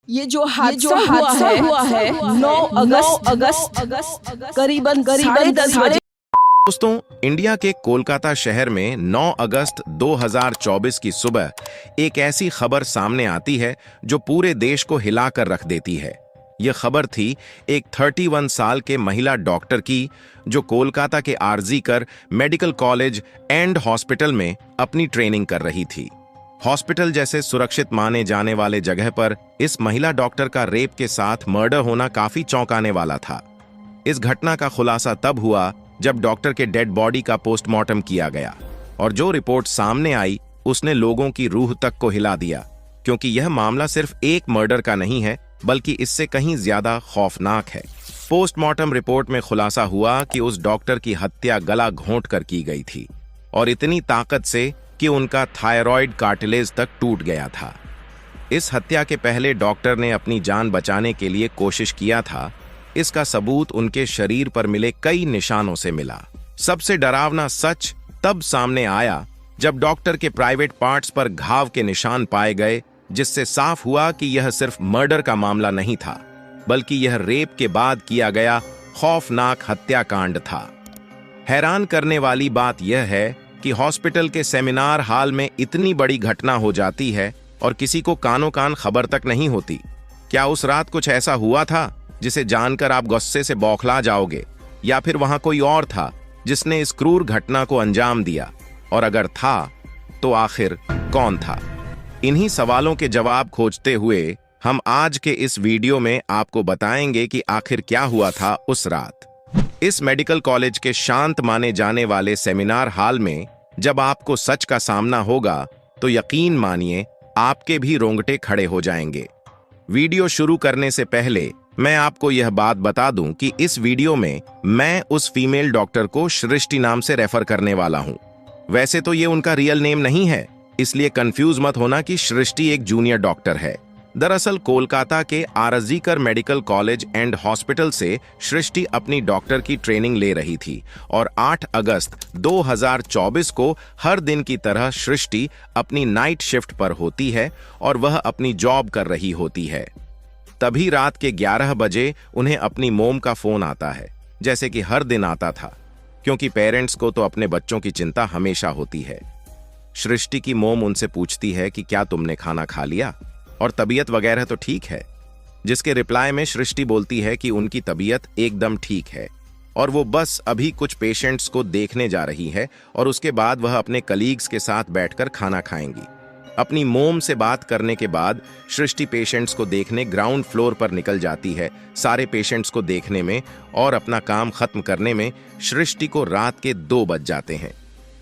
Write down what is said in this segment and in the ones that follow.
ये जो हादसा हुआ है 9 अगस्त करीबन 10:30 बजे। दोस्तों, इंडिया के कोलकाता शहर में 9 अगस्त 2024 की सुबह एक ऐसी खबर सामने आती है जो पूरे देश को हिलाकर रख देती है। यह खबर थी एक 31 साल के महिला डॉक्टर की, जो कोलकाता के आरज़ीकर मेडिकल कॉलेज एंड हॉस्पिटल में अपनी ट्रेनिंग कर रही थी। हॉस्पिटल जैसे सुरक्षित माने जाने वाले जगह पर इस महिला डॉक्टर का रेप के साथ मर्डर होना काफी चौंकाने वाला था। इस घटना का खुलासा तब हुआ जब डॉक्टर के डेड बॉडी का पोस्टमार्टम किया गया, और जो रिपोर्ट सामने आई उसने लोगों की रूह तक को हिला दिया, क्योंकि यह मामला सिर्फ एक मर्डर का नहीं है बल्कि इससे कहीं ज्यादा खौफनाक है। पोस्टमार्टम रिपोर्ट में खुलासा हुआ कि उस डॉक्टर की हत्या गला घोंट कर की गई थी, और इतनी ताकत से कि उनका थायराइड कार्टिलेज तक टूट गया था। इस हत्या के पहले डॉक्टर ने अपनी जान बचाने के लिए कोशिश किया था। इसका सबूत उनके शरीर पर मिले कई निशानों से मिला। सबसे डरावना सच तब सामने आया जब डॉक्टर के प्राइवेट पार्ट्स पर घाव के निशान पाए गए, जिससे साफ हुआ कि यह सिर्फ मर्डर का मामला नहीं था, बल्कि यह रेप के बाद किया गया खौफनाक हत्याकांड था। हैरान करने वाली बात यह है कि हॉस्पिटल के सेमिनार हॉल में इतनी बड़ी घटना हो जाती है और किसी को कानों कान खबर तक नहीं होती। क्या उस रात कुछ ऐसा हुआ था जिसे जानकर आप गुस्से से बौखला जाओगे, या फिर वहां कोई और था जिसने इस क्रूर घटना को अंजाम दिया? और अगर था तो आखिर कौन था? इन्हीं सवालों के जवाब खोजते हुए हम आज के इस वीडियो में आपको बताएंगे कि आखिर क्या हुआ था उस रात। इस मेडिकल कॉलेज के शांत माने जाने वाले सेमिनार हॉल में जब आपको सच का सामना होगा तो यकीन मानिए आपके भी रोंगटे खड़े हो जाएंगे। वीडियो शुरू करने से पहले मैं आपको यह बात बता दूं कि इस वीडियो में मैं उस फीमेल डॉक्टर को सृष्टि नाम से रेफर करने वाला हूं। वैसे तो ये उनका रियल नेम नहीं है, इसलिए कंफ्यूज मत होना कि सृष्टि एक जूनियर डॉक्टर है। दरअसल कोलकाता के आरज़ीकर मेडिकल कॉलेज एंड हॉस्पिटल से सृष्टि अपनी डॉक्टर की ट्रेनिंग ले रही थी, और 8 अगस्त 2024 को हर दिन की तरह सृष्टि अपनी नाइट शिफ्ट पर होती है और वह अपनी जॉब कर रही होती है। तभी रात के 11 बजे उन्हें अपनी मोम का फोन आता है, जैसे कि हर दिन आता था, क्योंकि पेरेंट्स को तो अपने बच्चों की चिंता हमेशा होती है। सृष्टि की मोम उनसे पूछती है कि क्या तुमने खाना खा लिया और तबीयत वगैरह तो ठीक है, जिसके रिप्लाई में सृष्टि बोलती है कि उनकी तबीयत एकदम ठीक है और वो बस अभी कुछ पेशेंट्स को देखने जा रही है और उसके बाद वह अपने कलीग्स के साथ बैठकर खाना खाएंगी। अपनी मोम से बात करने के बाद सृष्टि पेशेंट्स को देखने ग्राउंड फ्लोर पर निकल जाती है। सारे पेशेंट्स को देखने में और अपना काम खत्म करने में सृष्टि को रात के 2 बज जाते हैं,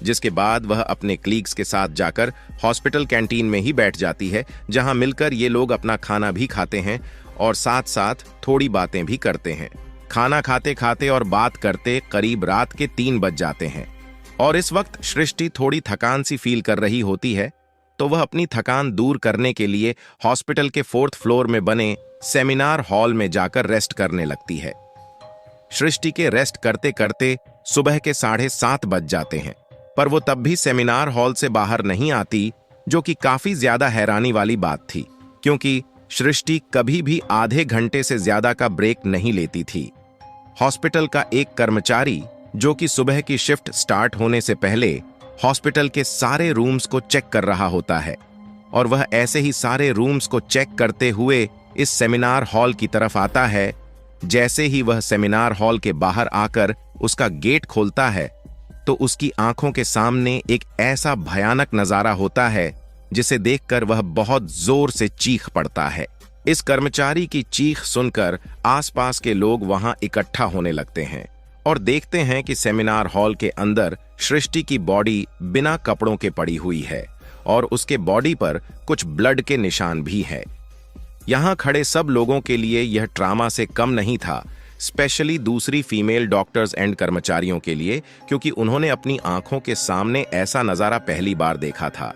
जिसके बाद वह अपने कलीग्स के साथ जाकर हॉस्पिटल कैंटीन में ही बैठ जाती है, जहां मिलकर ये लोग अपना खाना भी खाते हैं और साथ साथ थोड़ी बातें भी करते हैं। खाना खाते खाते और बात करते करीब रात के 3 बज जाते हैं, और इस वक्त सृष्टि थोड़ी थकान सी फील कर रही होती है, तो वह अपनी थकान दूर करने के लिए हॉस्पिटल के 4th फ्लोर में बने सेमिनार हॉल में जाकर रेस्ट करने लगती है। सृष्टि के रेस्ट करते करते सुबह के 7:30 बज जाते हैं, पर वो तब भी सेमिनार हॉल से बाहर नहीं आती, जो कि काफी ज्यादा हैरानी वाली बात थी, क्योंकि सृष्टि कभी भी आधे घंटे से ज्यादा का ब्रेक नहीं लेती थी। हॉस्पिटल का एक कर्मचारी, जो कि सुबह की शिफ्ट स्टार्ट होने से पहले हॉस्पिटल के सारे रूम्स को चेक कर रहा होता है, और वह ऐसे ही सारे रूम्स को चेक करते हुए इस सेमिनार हॉल की तरफ आता है। जैसे ही वह सेमिनार हॉल के बाहर आकर उसका गेट खोलता है, तो उसकी आंखों के सामने एक ऐसा भयानक नजारा होता है जिसे देखकर वह बहुत जोर से चीख पड़ता है। इस कर्मचारी की चीख सुनकर आसपास के लोग वहां इकट्ठा होने लगते हैं और देखते हैं कि सेमिनार हॉल के अंदर सृष्टि की बॉडी बिना कपड़ों के पड़ी हुई है, और उसके बॉडी पर कुछ ब्लड के निशान भी है। यहां खड़े सब लोगों के लिए यह ट्रामा से कम नहीं था, स्पेशली दूसरी फीमेल डॉक्टर्स एंड कर्मचारियों के लिए, क्योंकि उन्होंने अपनी आंखों के सामने ऐसा नजारा पहली बार देखा था।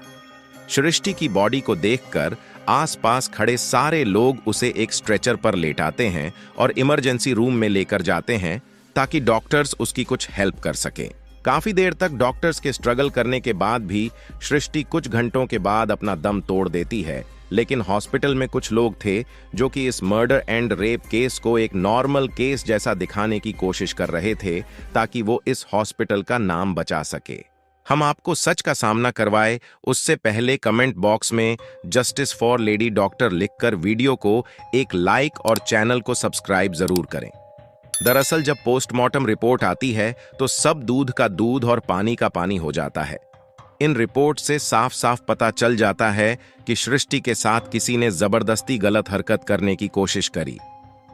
सृष्टि की बॉडी को देखकर आसपास खड़े सारे लोग उसे एक स्ट्रेचर पर लेटाते हैं और इमरजेंसी रूम में लेकर जाते हैं, ताकि डॉक्टर्स उसकी कुछ हेल्प कर सकें। काफी देर तक डॉक्टर्स के स्ट्रगल करने के बाद भी सृष्टि कुछ घंटों के बाद अपना दम तोड़ देती है, लेकिन हॉस्पिटल में कुछ लोग थे जो कि इस मर्डर एंड रेप केस को एक नॉर्मल केस जैसा दिखाने की कोशिश कर रहे थे ताकि वो इस हॉस्पिटल का नाम बचा सके। हम आपको सच का सामना करवाए उससे पहले कमेंट बॉक्स में जस्टिस फॉर लेडी डॉक्टर लिखकर वीडियो को एक लाइक और चैनल को सब्सक्राइब जरूर करें। दरअसल जब पोस्टमार्टम रिपोर्ट आती है तो सब दूध का दूध और पानी का पानी हो जाता है। इन रिपोर्ट से साफ साफ पता चल जाता है कि सृष्टि के साथ किसी ने जबरदस्ती गलत हरकत करने की कोशिश करी,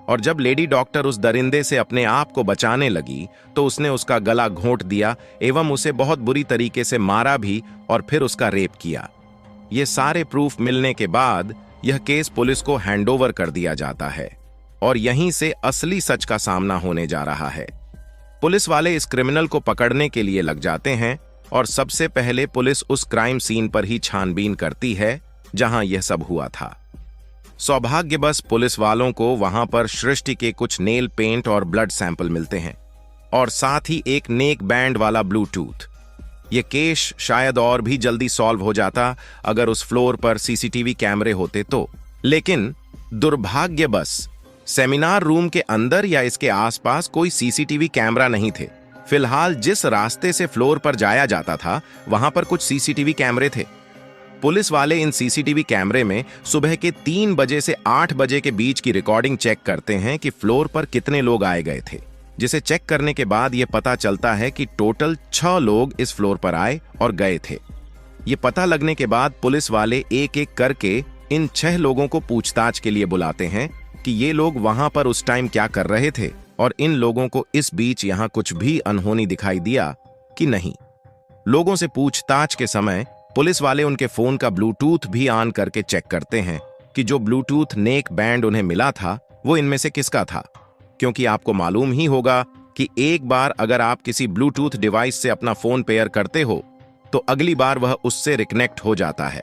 और जब लेडी डॉक्टर उस दरिंदे से अपने आप को बचाने लगी तो उसने उसका गला घोंट दिया एवं उसे बहुत बुरी तरीके से मारा भी और फिर उसका रेप किया। ये सारे प्रूफ मिलने के बाद यह केस पुलिस को हैंडओवर कर दिया जाता है और यहीं से असली सच का सामना होने जा रहा है। पुलिस वाले इस क्रिमिनल को पकड़ने के लिए लग जाते हैं और सबसे पहले पुलिस उस क्राइम सीन पर ही छानबीन करती है जहां यह सब हुआ था। सौभाग्यवश पुलिस वालों को वहां पर सृष्टि के कुछ नेल पेंट और ब्लड सैंपल मिलते हैं और साथ ही एक नेक बैंड वाला ब्लूटूथ। यह केस शायद और भी जल्दी सॉल्व हो जाता अगर उस फ्लोर पर सीसीटीवी कैमरे होते तो, लेकिन दुर्भाग्यवश सेमिनार रूम के अंदर या इसके आसपास कोई सीसीटीवी कैमरा नहीं थे। फिलहाल जिस रास्ते से फ्लोर पर जाया जाता था वहां पर कुछ सीसीटीवी कैमरे थे। पुलिस वाले इन सीसीटीवी कैमरे में सुबह के 3 बजे से 8 बजे के बीच की रिकॉर्डिंग चेक करते हैं कि फ्लोर पर कितने लोग आए गए थे, जिसे चेक करने के बाद यह पता चलता है कि टोटल 6 लोग इस फ्लोर पर आए और गए थे। ये पता लगने के बाद पुलिस वाले एक एक करके इन 6 लोगों को पूछताछ के लिए बुलाते हैं कि ये लोग वहां पर उस टाइम क्या कर रहे थे और इन लोगों को इस बीच यहां कुछ भी अनहोनी दिखाई दिया कि नहीं। लोगों से पूछताछ के समय पुलिस वाले उनके फोन का ब्लूटूथ भी ऑन करके चेक करते हैं कि जो ब्लूटूथ नेक बैंड उन्हें मिला था वो इनमें से किसका था, क्योंकि आपको मालूम ही होगा कि एक बार अगर आप किसी ब्लूटूथ डिवाइस से अपना फोन पेयर करते हो तो अगली बार वह उससे रिकनेक्ट हो जाता है।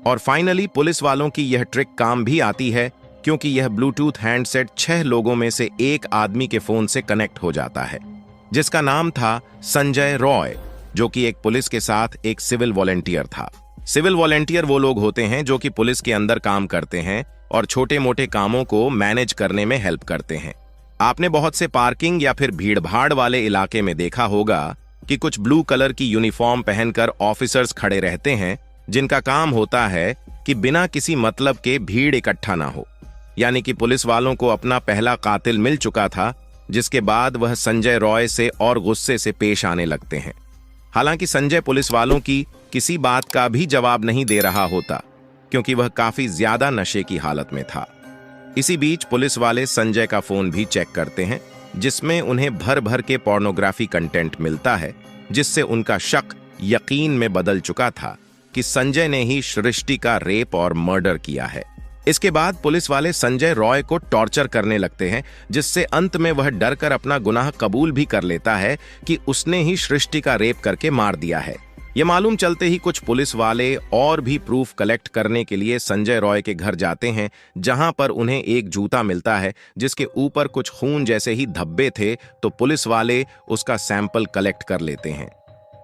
और फाइनली पुलिस वालों की यह ट्रिक काम भी आती है, क्योंकि यह ब्लूटूथ हैंडसेट 6 लोगों में से एक आदमी के फोन से कनेक्ट हो जाता है, जिसका नाम था संजय रॉय, जो कि एक पुलिस के साथ एक सिविल वॉलंटियर था। सिविल वॉलंटियर वो लोग होते हैं जो कि पुलिस के अंदर काम करते हैं और छोटे मोटे कामों को मैनेज करने में हेल्प करते हैं। आपने बहुत से पार्किंग या फिर भीड़-भाड़ वाले इलाके में देखा होगा कि कुछ ब्लू कलर की यूनिफॉर्म पहनकर ऑफिसर्स खड़े रहते हैं, जिनका काम होता है कि बिना किसी मतलब के भीड़ इकट्ठा ना हो। यानी कि पुलिस वालों को अपना पहला कातिल मिल चुका था, जिसके बाद वह संजय रॉय से और गुस्से से पेश आने लगते हैं। हालांकि संजय पुलिस वालों की किसी बात का भी जवाब नहीं दे रहा होता, क्योंकि वह काफी ज्यादा नशे की हालत में था। इसी बीच पुलिस वाले संजय का फोन भी चेक करते हैं, जिसमें उन्हें भर भर के पोर्नोग्राफी कंटेंट मिलता है, जिससे उनका शक यकीन में बदल चुका था कि संजय ने ही सृष्टि का रेप और मर्डर किया है। इसके बाद पुलिस वाले संजय रॉय को टॉर्चर करने लगते हैं, जिससे अंत में वह डर कर अपना गुनाह कबूल भी कर लेता है कि उसने ही सृष्टि का रेप करके मार दिया है। यह मालूम चलते ही कुछ पुलिस वाले और भी प्रूफ कलेक्ट करने के लिए संजय रॉय के घर जाते हैं, जहां पर उन्हें एक जूता मिलता है जिसके ऊपर कुछ खून जैसे ही धब्बे थे, तो पुलिस वाले उसका सैंपल कलेक्ट कर लेते हैं।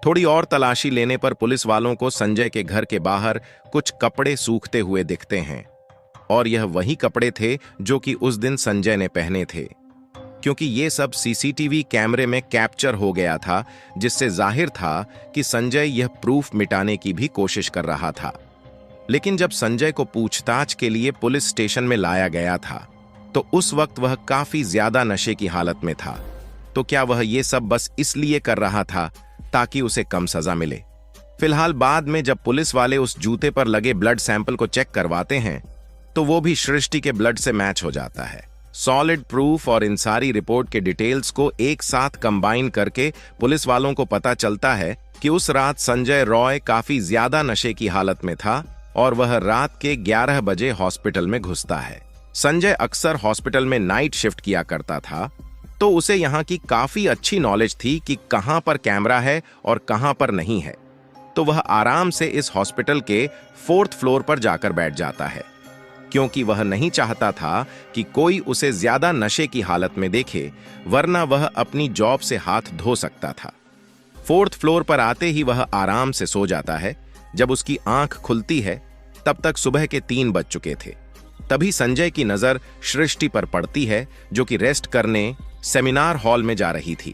थोड़ी और तलाशी लेने पर पुलिस वालों को संजय के घर के बाहर कुछ कपड़े सूखते हुए दिखते हैं, और यह वही कपड़े थे जो कि उस दिन संजय ने पहने थे, क्योंकि ये सब सीसीटीवी कैमरे में कैप्चर हो गया था, जिससे जाहिर था कि संजय यह प्रूफ मिटाने की भी कोशिश कर रहा था। लेकिन जब संजय को पूछताछ के लिए पुलिस स्टेशन में लाया गया था तो उस वक्त वह काफी ज्यादा नशे की हालत में था। तो क्या वह ये सब बस इसलिए कर रहा था ताकि उसे कम सजा मिले? फिलहाल बाद में जब पुलिस वाले उस जूते पर लगे ब्लड सैंपल को चेक करवाते हैं तो वो भी सृष्टि के ब्लड से मैच हो जाता है। सॉलिड प्रूफ और इन सारी रिपोर्ट के डिटेल्स को एक साथ कंबाइन करके पुलिस वालों को पता चलता है कि उस रात संजय रॉय काफी ज्यादा नशे की हालत में था और वह रात के 11 बजे हॉस्पिटल में घुसता है। संजय अक्सर हॉस्पिटल में नाइट शिफ्ट किया करता था, तो उसे यहाँ की काफी अच्छी नॉलेज थी कि कहां पर कैमरा है और कहां पर नहीं है। तो वह आराम से इस हॉस्पिटल के 4th फ्लोर पर जाकर बैठ जाता है, क्योंकि वह नहीं चाहता था कि कोई उसे ज्यादा नशे की हालत में देखे, वरना वह अपनी जॉब से हाथ धो सकता था। 4th फ्लोर पर आते ही वह आराम से सो जाता है। जब उसकी आंख खुलती है तब तक सुबह के 3 बज चुके थे। तभी संजय की नजर सृष्टि पर पड़ती है, जो कि रेस्ट करने सेमिनार हॉल में जा रही थी।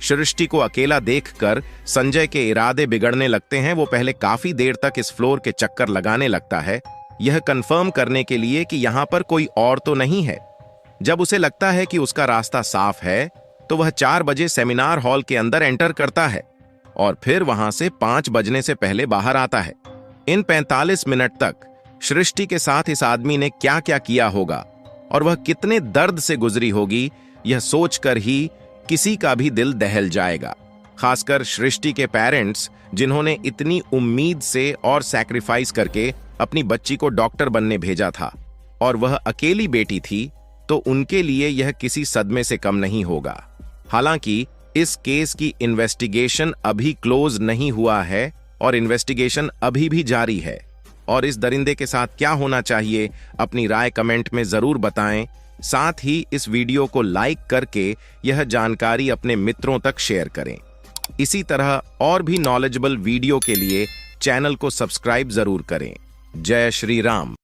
सृष्टि को अकेला देखकर संजय के इरादे बिगड़ने लगते हैं। वो पहले काफी देर तक इस फ्लोर के चक्कर लगाने लगता है, यह कंफर्म करने के लिए कि यहां पर कोई और तो नहीं है। जब उसे लगता है कि उसका रास्ता साफ है, तो वह 4 बजे सेमिनार हॉल के अंदर एंटर करता है और फिर वहां से 5 बजने से पहले बाहर आता है। इन 45 मिनट तक सृष्टि के साथ इस आदमी ने क्या क्या किया होगा और वह कितने दर्द से गुजरी होगी, यह सोचकर ही किसी का भी दिल दहल जाएगा। खासकर सृष्टि के पेरेंट्स, जिन्होंने इतनी उम्मीद से और सैक्रिफाइस करके अपनी बच्ची को डॉक्टर बनने भेजा था और वह अकेली बेटी थी, तो उनके लिए यह किसी सदमे से कम नहीं होगा। हालांकि इस केस की इन्वेस्टिगेशन अभी क्लोज नहीं हुआ है और इन्वेस्टिगेशन अभी भी जारी है। और इस दरिंदे के साथ क्या होना चाहिए, अपनी राय कमेंट में जरूर बताएं। साथ ही इस वीडियो को लाइक करके यह जानकारी अपने मित्रों तक शेयर करें। इसी तरह और भी नॉलेजेबल वीडियो के लिए चैनल को सब्सक्राइब जरूर करें। जय श्री राम।